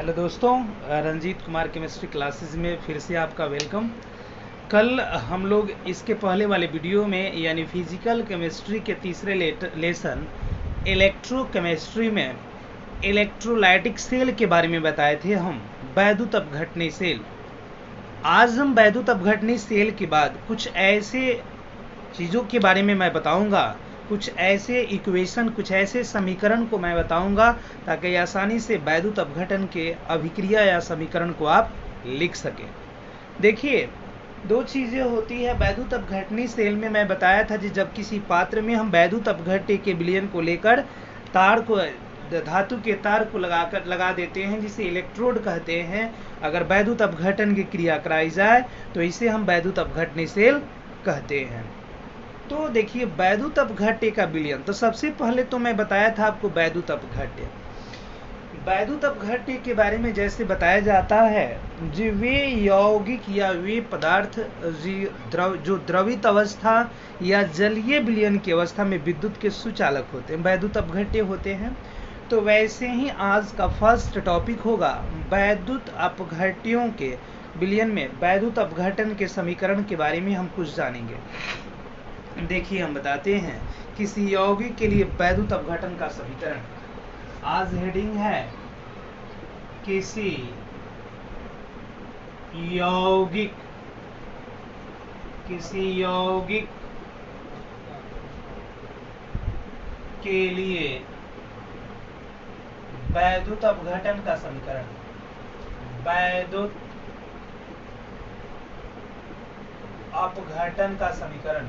Hello दोस्तों, Ranjit Kumar chemistry classes में फिर से आपका वेलकम। कल हम लोग इसके पहले वाले वीडियो में यानी फिजिकल केमिस्ट्री के तीसरे लेसन इलेक्ट्रोकेमिस्ट्री में इलेक्ट्रोलाइटिक सेल के बारे में बताए थे हम, वैद्युत अपघटनी सेल। आज हम वैद्युत अपघटनी सेल के बाद कुछ ऐसे चीज़ों के बारे में मैं बताऊंगा, कुछ ऐसे इक्वेशन, कुछ ऐसे समीकरण को मैं बताऊंगा ताकि आसानी से वैद्युत अपघटन के अभिक्रिया या समीकरण को आप लिख सकें। देखिए, दो चीज़ें होती है वैद्युत अपघटनी सेल में। मैं बताया था कि जब किसी पात्र में हम वैद्युत अपघट्य के विलयन को लेकर तार को, धातु के तार को लगा देते हैं, जिसे इलेक्ट्रोड कहते हैं। अगर वैद्युत अपघटन की क्रिया कराई जाए तो इसे हम वैद्युत अपघटनी सेल कहते हैं। तो देखिए, वैद्युत अपघट्य का विलयन, तो सबसे पहले तो मैं बताया था आपको वैद्युत अपघट्य। वैद्युत अपघट्य के बारे में जैसे बताया जाता है, जो वे यौगिक या वे पदार्थ जो द्रवित अवस्था या जलीय विलयन की अवस्था में विद्युत के सुचालक होते हैं, वैद्युत अपघट्य होते हैं। तो वैसे ही आज का फर्स्ट टॉपिक होगा वैद्युत अपघट्यों के विलयन में वैद्युत अपघटन के समीकरण के बारे में हम कुछ जानेंगे। देखिए, हम बताते हैं किसी यौगिक के लिए वैद्युत अपघटन का समीकरण। आज हेडिंग है किसी यौगिक के लिए वैद्युत अपघटन का समीकरण। वैद्युत अपघटन का समीकरण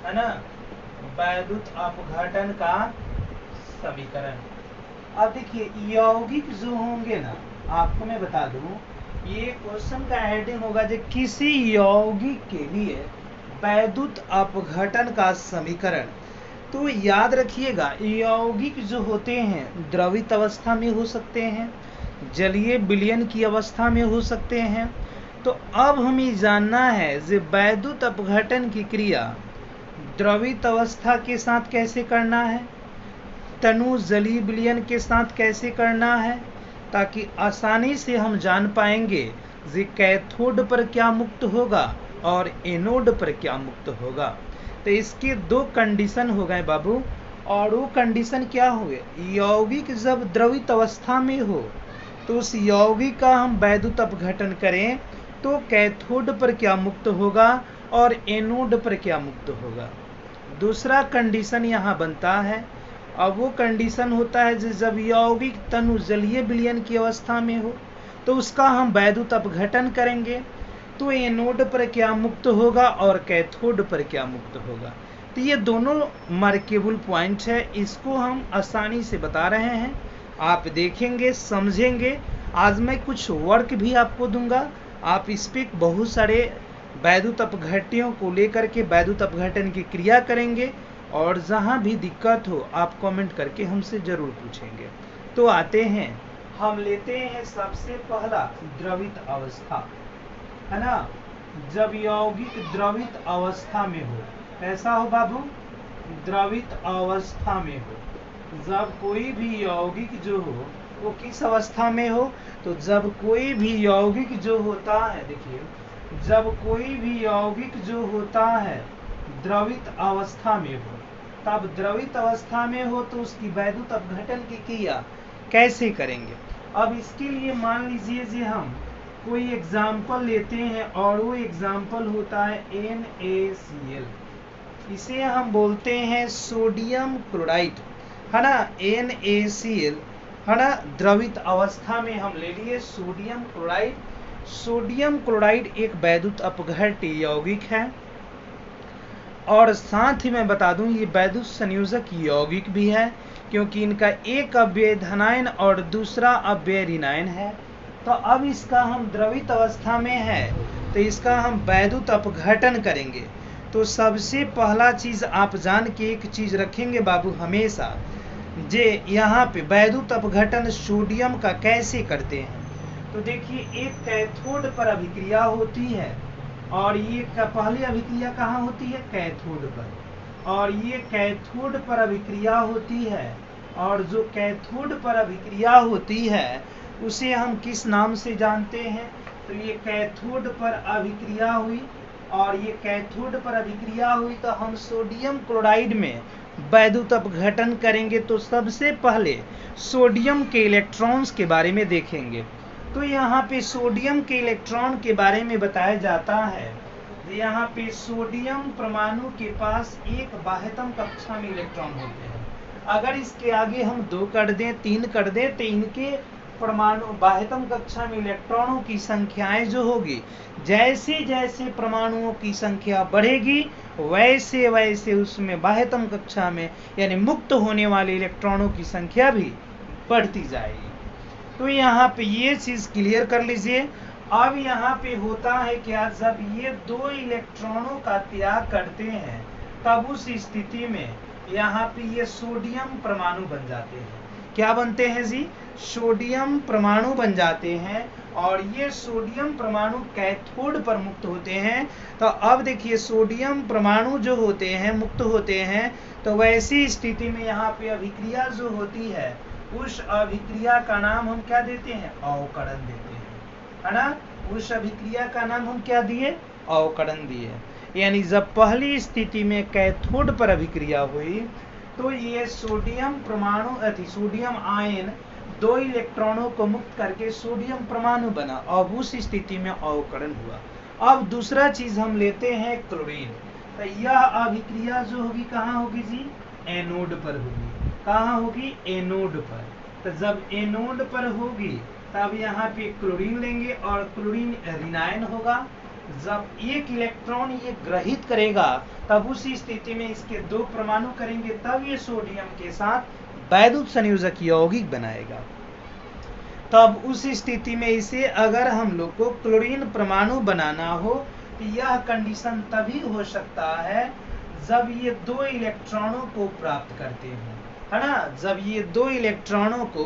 है ना, वैद्युत अपघटन का समीकरण। अब देखिए, यौगिक जो होंगे ना, आपको मैं बता दूं, ये क्वेश्चन का हेडिंग होगा जो किसी यौगिक के लिए वैद्युत अपघटन का समीकरण। तो याद रखिएगा, यौगिक जो होते हैं द्रवित अवस्था में हो सकते हैं, जलीय विलयन की अवस्था में हो सकते हैं। तो अब हमें जानना है कि वैद्युत अपघटन की क्रिया द्रवित अवस्था के साथ कैसे करना है, तनु जलीय विलयन के साथ कैसे करना है, ताकि आसानी से हम जान पाएंगे कि कैथोड पर क्या मुक्त होगा और एनोड पर क्या मुक्त होगा। तो इसके दो कंडीशन हो गए बाबू, और वो कंडीशन क्या हो गए, यौगिक जब द्रवित अवस्था में हो तो उस यौगिक का हम वैद्युत अपघटन करें तो कैथोड पर क्या मुक्त होगा और एनोड पर क्या मुक्त होगा। दूसरा कंडीशन यहाँ बनता है, अब वो कंडीशन होता है जब यौगिक तनु जलीय विलयन की अवस्था में हो तो उसका हम वैद्युत अपघटन करेंगे तो एनोड पर क्या मुक्त होगा और कैथोड पर क्या मुक्त होगा। तो ये दोनों मार्केबल पॉइंट है, इसको हम आसानी से बता रहे हैं, आप देखेंगे, समझेंगे। आज मैं कुछ वर्क भी आपको दूंगा, आप इस पर बहुत सारे वैद्युत अपघट्यों को लेकर के वैद्युत अपघटन की क्रिया करेंगे, और जहाँ भी दिक्कत हो आप कमेंट करके हमसे जरूर पूछेंगे। तो आते हैं, हम लेते हैं सबसे पहला द्रवित अवस्था, है ना। जब यौगिक द्रवित अवस्था में हो, कैसा हो बाबू, द्रवित अवस्था में हो। जब कोई भी यौगिक जो हो वो किस अवस्था में हो, तो जब कोई भी यौगिक जो होता है, देखिए, जब कोई भी यौगिक जो होता है द्रवित अवस्था में हो, तब द्रवित अवस्था में हो तो उसकी वैद्युत अपघटन की क्रिया कैसे करेंगे। अब इसके लिए मान लीजिए कि हम कोई एग्जाम्पल लेते हैं, और वो एग्जाम्पल होता है NaCl। इसे हम बोलते हैं सोडियम क्लोराइड, है ना, NaCl, है ना। द्रवित अवस्था में हम ले लिए सोडियम क्लोराइड। सोडियम क्लोराइड एक वैद्युत अपघट्य यौगिक है, और साथ ही मैं बता दूं ये वैद्युत संयोजक यौगिक भी है, क्योंकि इनका एक अव्यय धनायन और दूसरा अव्यय ऋणायन है। तो अब इसका हम द्रवित अवस्था में है तो इसका हम वैद्युत अपघटन करेंगे। तो सबसे पहला चीज आप जान के एक चीज रखेंगे बाबू हमेशा, जे यहाँ पे वैद्युत अपघटन सोडियम का कैसे करते हैं। तो देखिए, एक कैथोड पर अभिक्रिया होती है, और ये पहली अभिक्रिया कहाँ होती है, कैथोड पर, और ये कैथोड पर अभिक्रिया होती है, और जो कैथोड पर अभिक्रिया होती है उसे हम किस नाम से जानते हैं? तो ये कैथोड पर अभिक्रिया हुई, और ये कैथोड पर अभिक्रिया हुई तो हम सोडियम क्लोराइड में वैद्युत अपघटन करेंगे। तो सबसे पहले सोडियम के इलेक्ट्रॉन्स के बारे में देखेंगे। तो यहाँ पे सोडियम के इलेक्ट्रॉन के बारे में बताया जाता है। यहाँ पे सोडियम परमाणु के पास एक बाह्यतम कक्षा में इलेक्ट्रॉन होते हैं। अगर इसके आगे हम 2 कर दें, 3 कर दें, तो इनके परमाणु बाह्यतम कक्षा में इलेक्ट्रॉनों की संख्याएं जो होगी, जैसे जैसे परमाणुओं की संख्या बढ़ेगी वैसे वैसे उसमें बाह्यतम कक्षा में यानी मुक्त होने वाले इलेक्ट्रॉनों की संख्या भी बढ़ती जाएगी। तो यहाँ पे ये चीज क्लियर कर लीजिए। अब यहाँ पे होता है क्या, जब ये 2 इलेक्ट्रॉनों का त्याग करते हैं तब उस स्थिति में यहाँ पे ये सोडियम परमाणु बन जाते हैं। क्या बनते हैं जी? सोडियम परमाणु बन जाते हैं, और ये सोडियम परमाणु कैथोड पर मुक्त होते हैं। तो अब देखिए सोडियम परमाणु जो होते हैं मुक्त होते हैं, तो वैसी स्थिति में यहाँ पे अभिक्रिया जो होती है उस अभिक्रिया का नाम हम क्या देते हैं? अवकरण देते हैं, है ना। उस अभिक्रिया का नाम हम क्या दिए? अवकरण दिए। यानी जब पहली स्थिति में कैथोड पर अभिक्रिया हुई तो ये सोडियम परमाणु सोडियम आयन 2 इलेक्ट्रॉनों को मुक्त करके सोडियम परमाणु बना, अब उस स्थिति में अवकरण हुआ। अब दूसरा चीज हम लेते हैं क्लोरीन। तो यह अभिक्रिया जो होगी कहाँ होगी जी? एनोड पर होगी। कहाँ होगी? एनोड पर। तो जब एनोड पर होगी तब यहाँ पे क्लोरीन लेंगे और क्लोरीन ऋणायन होगा। जब एक इलेक्ट्रॉन ये ग्रहित करेगा तब उसी स्थिति में इसके 2 परमाणु करेंगे, तब ये सोडियम के साथ वैद्युत संयोजक यौगिक बनाएगा। तब उस स्थिति में इसे अगर हम लोग को क्लोरीन परमाणु बनाना हो तो यह कंडीशन तभी हो सकता है जब ये 2 इलेक्ट्रॉनों को प्राप्त करते हो, है ना। जब ये 2 इलेक्ट्रॉनों को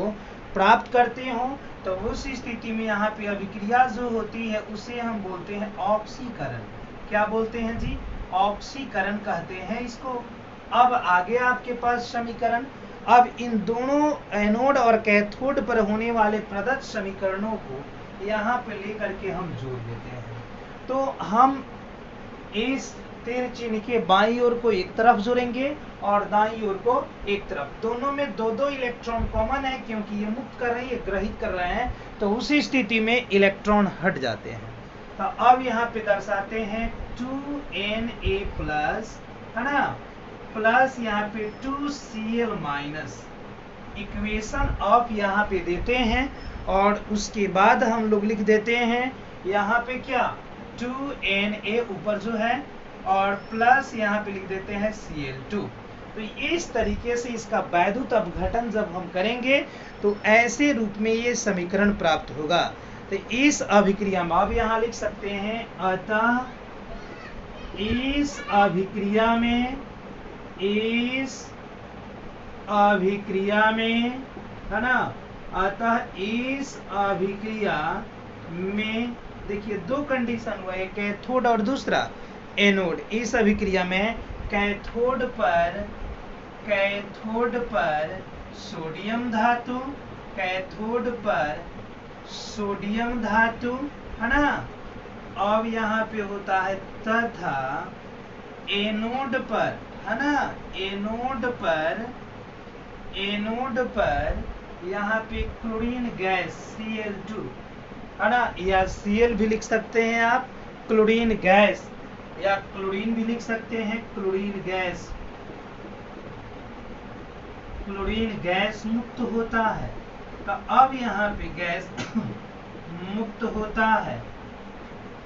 प्राप्त करते हो तो उस स्थिति में यहाँ पे अभिक्रिया जो होती है उसे हम बोलते हैं ऑक्सीकरण। क्या बोलते हैं जी? ऑक्सीकरण कहते हैं इसको। अब आगे आपके पास समीकरण। अब इन दोनों एनोड और कैथोड पर होने वाले प्रदत्त समीकरणों को यहाँ पे लेकर के हम जोड़ देते हैं। तो हम इस तीर चिन्ह के बाईं ओर को एक तरफ जोड़ेंगे और दाईं ओर को एक तरफ। दोनों में 2-2 इलेक्ट्रॉन कॉमन है क्योंकि ये मुक्त कर रहे हैं, ये ग्रहित कर रहे हैं, तो उसी स्थिति में इलेक्ट्रॉन हट जाते हैं। तो अब यहाँ पे दर्शाते हैं 2Na प्लस, है ना, प्लस यहाँ पे 2Cl माइनस। इक्वेशन ऑफ यहाँ पे देते हैं और उसके बाद हम लोग लिख देते हैं यहाँ पे क्या 2Na ऊपर जो है और प्लस यहाँ पे लिख देते हैं Cl2। तो इस तरीके से इसका वैद्युत अपघटन जब हम करेंगे तो ऐसे रूप में ये समीकरण प्राप्त होगा। तो इस अभिक्रिया में अब यहाँ लिख सकते हैं, अतः इस अभिक्रिया में, है ना, अतः इस अभिक्रिया में देखिए 2 कंडीशन हुआ, एक कैथोड और दूसरा एनोड। इस अभिक्रिया में कैथोड पर सोडियम धातु, कैथोड पर सोडियम धातु, है ना। अब यहाँ पे होता है तथा एनोड पर, है ना, एनोड पर यहाँ पे क्लोरीन गैस Cl2, है ना, या Cl भी लिख सकते हैं आप, क्लोरीन गैस, या क्लोरीन भी लिख सकते हैं, क्लोरीन गैस मुक्त होता है। तो अब यहाँ पे गैस मुक्त होता है।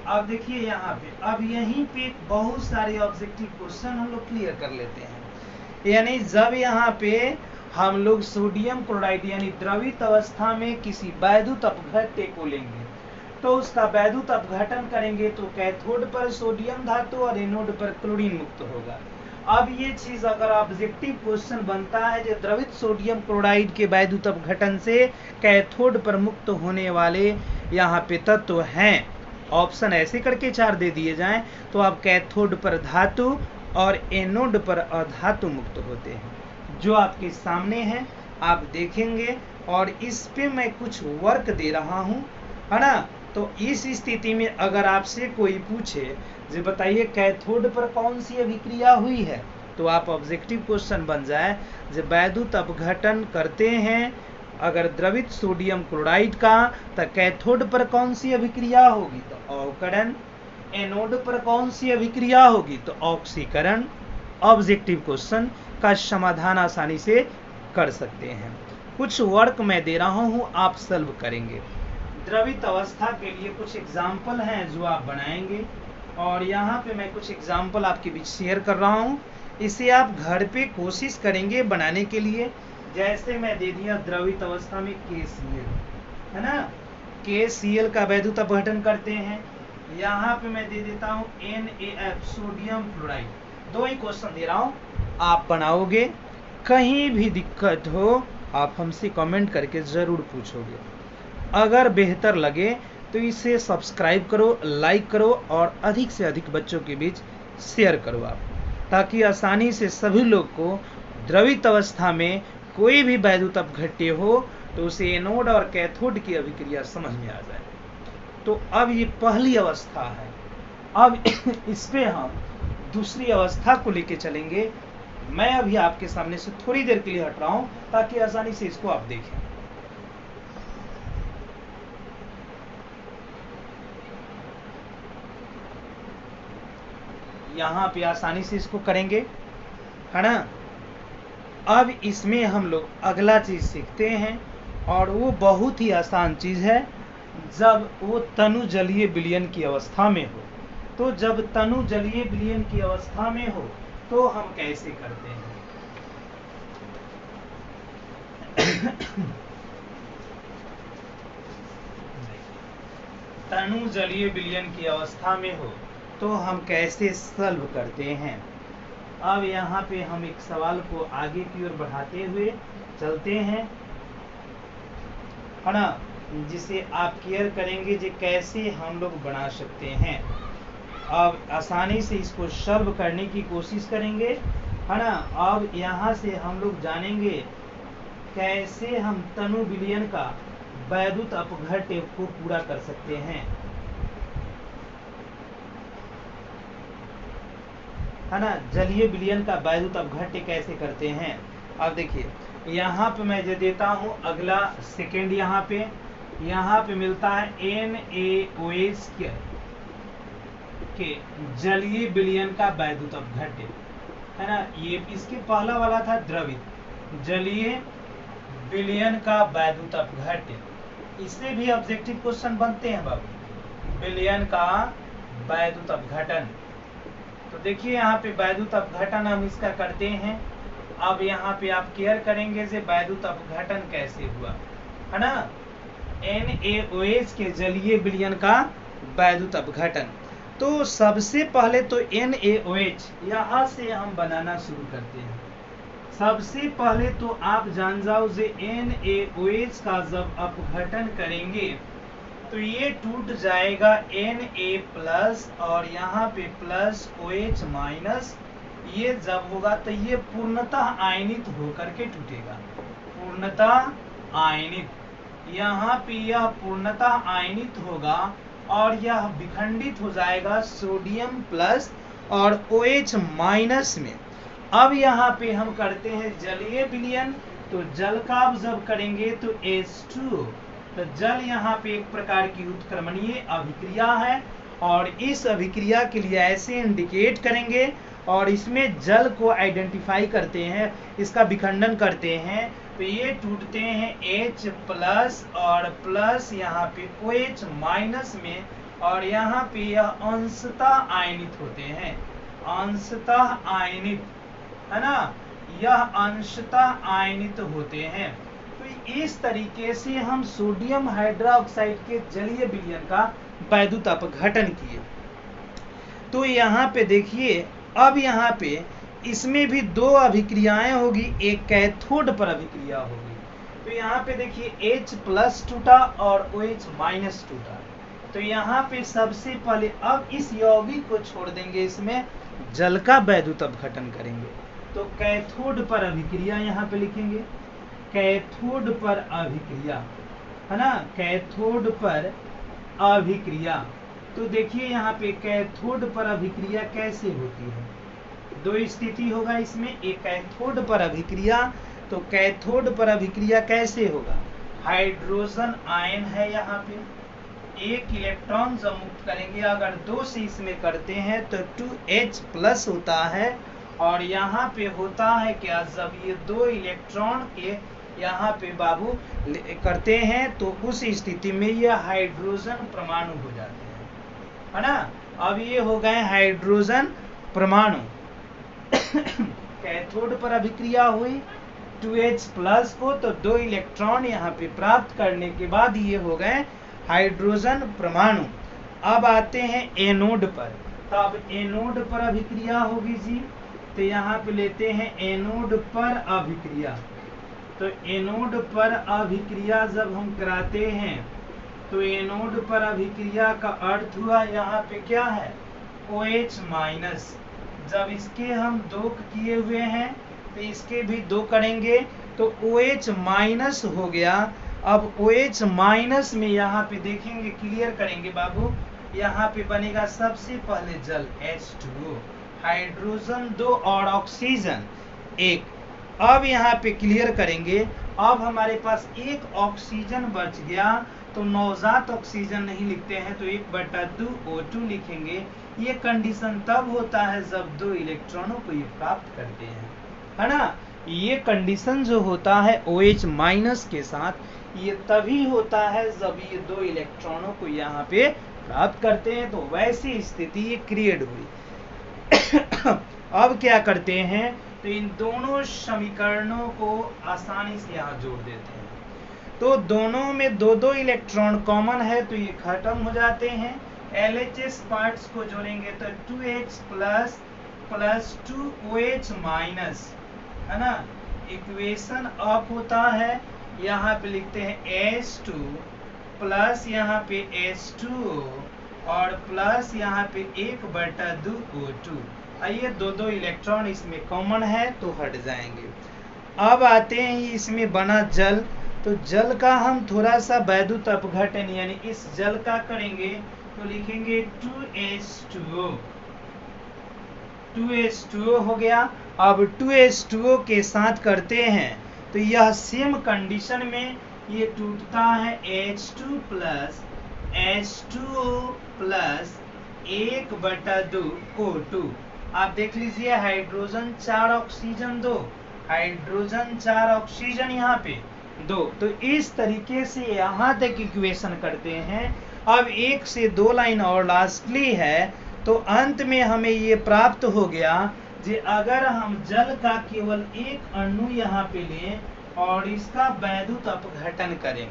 अब देखिए यहाँ पे, अब यहीं पे बहुत सारे ऑब्जेक्टिव क्वेश्चन हम लोग क्लियर कर लेते हैं। यानी जब यहाँ पे हम लोग सोडियम क्लोराइड यानी द्रवित अवस्था में किसी वैद्युत अपघट्य को लेंगे तो उसका वैद्युत अपघटन करेंगे तो कैथोड पर सोडियम धातु और एनोड पर क्लोरीन मुक्त होगा। अब ये चीज अगर ऑब्जेक्टिव क्वेश्चन बनता है जो द्रवित सोडियम क्लोराइड के वैद्युत अपघटन से कैथोड पर मुक्त होने वाले यहाँ पे तत्व हैं, ऑप्शन ऐसे करके 4 दे दिए जाएं तो अब कैथोड पर धातु और एनोड पर अधातु मुक्त होते हैं। जो आपके सामने है आप देखेंगे और इस पे मैं कुछ वर्क दे रहा हूँ, है ना। तो इस स्थिति में अगर आपसे कोई पूछे जी बताइए कैथोड पर कौन सी अभिक्रिया हुई है, तो आप ऑब्जेक्टिव क्वेश्चन बन जाए जब वैद्युत अपघटन करते हैं अगर द्रवित सोडियम क्लोराइड का, तो कैथोड पर कौन सी अभिक्रिया होगी, तो अवकरण। एनोड पर कौन सी अभिक्रिया होगी, तो ऑक्सीकरण। ऑब्जेक्टिव क्वेश्चन का समाधान आसानी से कर सकते हैं। कुछ वर्क मैं दे रहा हूं, आप सॉल्व करेंगे। द्रवित अवस्था के लिए कुछ एग्जाम्पल हैं जो आप बनाएंगे, और यहाँ पे मैं कुछ एग्जाम्पल आपके बीच शेयर कर रहा हूँ, इसे आप घर पे कोशिश करेंगे बनाने के लिए। जैसे मैं दे दिया द्रवित अवस्था में KCl, है ना, KCl का वैद्युत अपघटन करते हैं। यहाँ पे मैं दे देता हूँ NaF सोडियम फ्लोराइड। दो ही क्वेश्चन दे रहा हूँ, आप बनाओगे। कहीं भी दिक्कत हो आप हमसे कमेंट करके ज़रूर पूछोगे। अगर बेहतर लगे तो इसे सब्सक्राइब करो, लाइक करो और अधिक से अधिक बच्चों के बीच शेयर करो आप, ताकि आसानी से सभी लोग को द्रवित अवस्था में कोई भी वैद्युत अपघट्य हो तो उसे एनोड और कैथोड की अभिक्रिया समझ में आ जाए। तो अब ये पहली अवस्था है, अब इस पे हम दूसरी अवस्था को लेके चलेंगे। मैं अभी आपके सामने से थोड़ी देर के लिए हट रहा हूं ताकि आसानी से इसको आप देखें। यहाँ पे आसानी से इसको करेंगे, है ना। अब इसमें हम लोग अगला चीज सीखते हैं, और वो बहुत ही आसान चीज है। जब वो तनु जलीय विलयन की अवस्था में हो, तो जब तनु जलीय विलयन की अवस्था में हो तो हम कैसे करते हैं। तनु जलीय विलयन की अवस्था में हो तो हम कैसे सॉल्व करते हैं। अब यहाँ पे हम एक सवाल को आगे की ओर बढ़ाते हुए चलते हैं, है ना, जिसे आप केयर करेंगे जो कैसे हम लोग बना सकते हैं। अब आसानी से इसको सॉल्व करने की कोशिश करेंगे, है ना। अब यहाँ से हम लोग जानेंगे कैसे हम तनु विलयन का वैद्युत अपघट्य को पूरा कर सकते हैं, है ना। जलीय विलयन का वैद्युत अपघट्य कैसे करते हैं। अब देखिए यहाँ पे मैं जो देता हूँ अगला सेकेंड, यहाँ पे मिलता है NaOH के जलीय विलयन का वैद्युत अपघट्य, है ना। ये इसके पहला वाला था द्रवित जलीय विलयन का वैद्युत अपघट्य। इससे भी ऑब्जेक्टिव क्वेश्चन बनते हैं बाबू, विलयन का वैद्युत अपघटन। तो देखिए यहाँ पे वैद्युत अपघटन हम इसका करते हैं। अब यहाँ पे आप केयर करेंगे से वैद्युत अपघटन कैसे हुआ, है ना। NaOH के जलीय विलयन का वैद्युत अपघटन। तो सबसे पहले तो NaOH यहाँ से हम बनाना शुरू करते हैं। सबसे पहले तो आप जान जाओ जे NaOH का जब अपघटन करेंगे तो ये टूट जाएगा Na+ और यहाँ पे प्लस OH माइनस। ये जब होगा तो ये पूर्णतः आयनित होकर के टूटेगा, पूर्णतः आयनित। यहाँ पे यह पूर्णतः आयनित होगा और यह विखंडित हो जाएगा सोडियम प्लस और OH माइनस में। अब यहाँ पे हम करते हैं जलीय विलयन, तो जल का जब करेंगे तो H2, तो जल यहाँ पे एक प्रकार की उत्क्रमणीय अभिक्रिया है, और इस अभिक्रिया के लिए ऐसे इंडिकेट करेंगे और इसमें जल को आइडेंटिफाई करते हैं, इसका विखंडन करते हैं। तो ये टूटते हैं H+ और प्लस यहाँ पे OH माइनस में, और यहाँ पे यह अंशतः आयनित होते हैं, अंशतः आयनित, है ना, यह अंशतः आयनित होते हैं। तो इस तरीके से हम सोडियम हाइड्रोक्साइड के जलीय विलयन का वैद्युत अपघटन किए। तो यहाँ पे देखिए अब यहाँ पे इसमें भी दो अभिक्रियाएं होगी, एक कैथोड पर अभिक्रिया होगी। तो यहाँ पे देखिए H+ टूटा और OH माइनस टूटा। तो यहाँ पे सबसे पहले अब इस यौगिक को छोड़ देंगे, इसमें जल का वैद्युत अपघटन करेंगे। तो कैथोड पर अभिक्रिया यहाँ पे लिखेंगे, कैथोड पर अभिक्रिया, है ना, कैथोड पर अभिक्रिया। तो देखिए यहाँ पे कैथोड पर अभिक्रिया कैसे होती है। दो स्थिति होगा इसमें, एक कैथोड पर अभिक्रिया। तो कैथोड पर अभिक्रिया कैसे होगा, हाइड्रोजन आयन है यहाँ पे, एक इलेक्ट्रॉन जब मुक्त करेंगे, अगर 2 से इसमें करते हैं तो 2H+ होता है। और यहाँ पे होता है क्या, जब ये 2 इलेक्ट्रॉन के यहाँ पे बाबू करते हैं तो उस स्थिति में ये हाइड्रोजन परमाणु हो जाते हैं, है ना। अब ये हो गए हाइड्रोजन परमाणु। कैथोड पर अभिक्रिया हुई 2H+ को, तो 2 इलेक्ट्रॉन यहाँ पे प्राप्त करने के बाद ये हो गए हाइड्रोजन परमाणु। अब आते हैं एनोड पर। तो अब एनोड पर अभिक्रिया होगी जी, तो यहाँ पे लेते हैं एनोड पर अभिक्रिया। तो एनोड पर अभिक्रिया जब हम कराते हैं तो एनोड पर अभिक्रिया का अर्थ हुआ यहाँ पे क्या है, OH-। जब इसके हम 2 किए हुए हैं तो इसके भी 2 करेंगे तो OH- हो गया। अब OH- में यहाँ पे देखेंगे, क्लियर करेंगे बाबू, यहाँ पे बनेगा सबसे पहले जल H2O, हाइड्रोजन 2 और ऑक्सीजन 1। अब यहाँ पे क्लियर करेंगे, अब हमारे पास एक ऑक्सीजन बच गया, तो नवजात ऑक्सीजन नहीं लिखते हैं तो 1/2 O2 लिखेंगे। ये कंडीशन तब होता है जब 2 इलेक्ट्रॉनों को ये प्राप्त करते हैं, है ना। ये कंडीशन जो होता है OH- के साथ, ये तभी होता है जब ये 2 इलेक्ट्रॉनों को यहाँ पे प्राप्त करते हैं, तो वैसी स्थिति ये क्रिएट हुई। अब क्या करते हैं, तो इन दोनों समीकरणों को आसानी से यहाँ जोड़ देते हैं। तो दोनों में 2-2 इलेक्ट्रॉन कॉमन है तो ये खत्म हो जाते हैं। LHS पार्ट्स को जोड़ेंगे तो 2H+ + 2OH-, है ना। इक्वेशन अप होता है, यहाँ पे लिखते हैं H2 प्लस यहाँ पे H2O और प्लस यहाँ पे 1/2 O2। आइए 2-2 इलेक्ट्रॉन इसमें कॉमन है तो हट जाएंगे। अब आते हैं इसमें बना जल, तो जल का हम थोड़ा सा वैद्युत अपघटन यानी इस जल का करेंगे तो लिखेंगे 2H2O। 2H2O हो गया। अब 2H2O के साथ करते हैं तो यह सेम कंडीशन में ये टूटता है H2 plus H2O plus 1/2 O2। आप देख लीजिए, हाइड्रोजन 4 ऑक्सीजन 2, हाइड्रोजन 4 ऑक्सीजन यहाँ पे 2। तो इस तरीके से यहाँ तक इक्वेशन करते हैं। अब 1 से 2 लाइन और लास्टली है, तो अंत में हमें ये प्राप्त हो गया कि अगर हम जल का केवल एक अणु यहाँ पे लें और इसका वैद्युत अपघटन करें,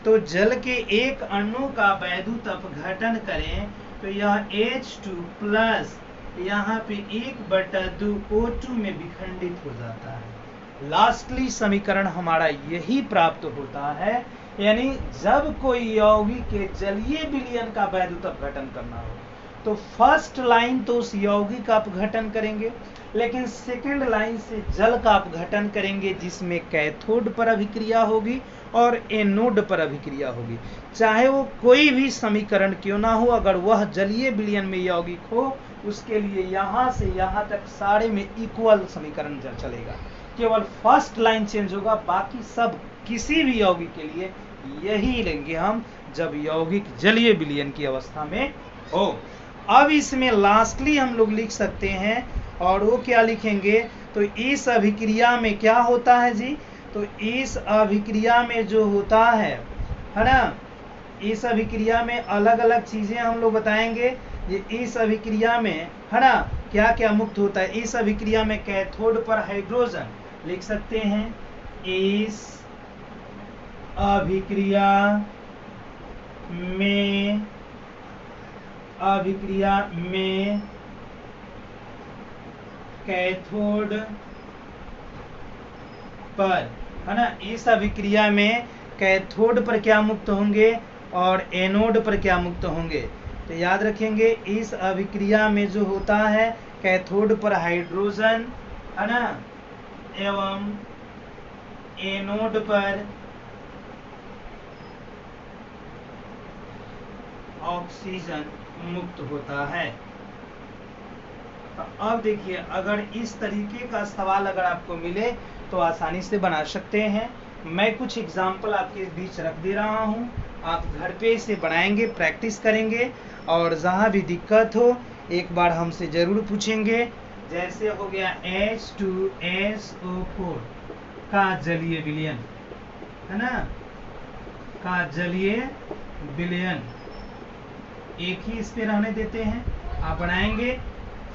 तो जल के एक अणु का वैद्युत अपघटन करें तो यह H2 प्लस यहाँ पे 1/2 O2 में विखंडित हो जाता है। लास्टली समीकरण हमारा यही प्राप्त होता है, यानी जब कोई यौगिक के जलीय विलयन का वैद्युत अपघटन करना हो तो फर्स्ट लाइन तो उस यौगिक का अपघटन करेंगे, लेकिन सेकंड लाइन से जल का अपघटन करेंगे जिसमें कैथोड पर अभिक्रिया होगी और एनोड पर अभिक्रिया होगी। चाहे वो कोई भी समीकरण क्यों ना हो, अगर वह जलीय विलयन में यौगिक हो उसके लिए यहाँ से यहाँ तक सारे में इक्वल समीकरण चलेगा। केवल फर्स्ट लाइन चेंज होगा, बाकी सब किसी भी यौगिक के लिए यही लेंगे हम जब यौगिक जलीय विलयन की अवस्था में हो। अब इसमें लास्टली हम लोग लिख सकते हैं, और वो क्या लिखेंगे, तो इस अभिक्रिया में क्या होता है जी, तो इस अभिक्रिया में जो होता है ना, इस अभिक्रिया में अलग अलग चीजें हम लोग बताएंगे। ये इस अभिक्रिया में है ना क्या क्या मुक्त होता है। इस अभिक्रिया में कैथोड पर हाइड्रोजन लिख सकते हैं, इस अभिक्रिया में कैथोड पर, है ना, इस अभिक्रिया में कैथोड पर क्या मुक्त होंगे और एनोड पर क्या मुक्त होंगे। तो याद रखेंगे, इस अभिक्रिया में जो होता है कैथोड पर हाइड्रोजन, है ना, एवं एनोड पर ऑक्सीजन मुक्त होता है। तो अब देखिए, अगर इस तरीके का सवाल अगर आपको मिले तो आसानी से बना सकते हैं। मैं कुछ एग्जाम्पल आपके बीच रख दे रहा हूँ, आप घर पे इसे बनाएंगे, प्रैक्टिस करेंगे, और जहाँ भी दिक्कत हो एक बार हमसे ज़रूर पूछेंगे। जैसे हो गया H2SO4 का जलीय विलयन, है ना, का जलीय विलयन एक ही इस पे रहने देते हैं, आप बनाएंगे।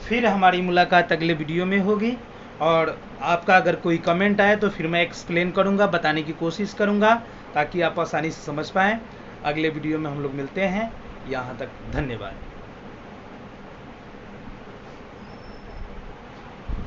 फिर हमारी मुलाकात अगले वीडियो में होगी, और आपका अगर कोई कमेंट आए तो फिर मैं एक्सप्लेन करूंगा, बताने की कोशिश करूंगा, ताकि आप आसानी से समझ पाएँ। अगले वीडियो में हम लोग मिलते हैं। यहाँ तक धन्यवाद।